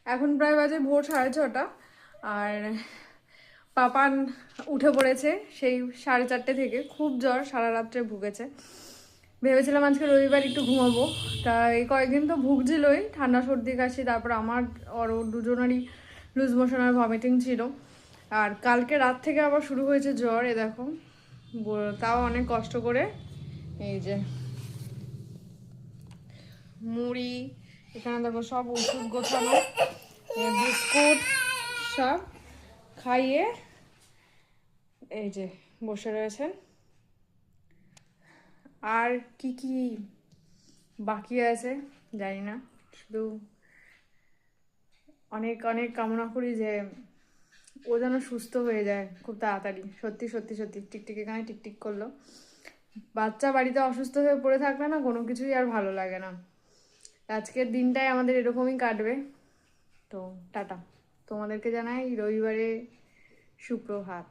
এখন প্রায় বাজে ভোর 6:30। আর পাপান উঠে পড়েছে সেই 4:30 থেকে, খুব জ্বর, সারা রাত্রে ভুগেছে। ভেবেছিলাম আজকে রবিবার একটু ঘুমাবো, তা এই কয়েকদিন তো ভুগছিলই, ঠান্ডা সর্দি কাশি, তারপর আমার ওর দুজনেরই লুজ মোশন আর ভমিটিং ছিল। আর কালকে রাত থেকে আবার শুরু হয়েছে জ্বর, এ দেখো। তাও অনেক কষ্ট করে এই যে মুড়ি, এখানে দেখো সব ওষুধ গোছানো, বিস্কুট সব খাইয়ে এই যে বসে রয়েছেন। আর কি কি বাকি আছে জানি না, শুধু অনেক অনেক কামনা করি যে ও যেন সুস্থ হয়ে যায় খুব তাড়াতাড়ি। সত্যি সত্যি সত্যি টিকটিক এখানে টিকটিক করলো। বাচ্চা বাড়িতে অসুস্থ হয়ে পড়ে থাকলে না কোনো কিছুই আর ভালো লাগে না। আজকের দিনটাই আমাদের এরকমই কাটবে। তো টাটা, তোমাদেরকে জানাই রবিবারে সুপ্রভাত।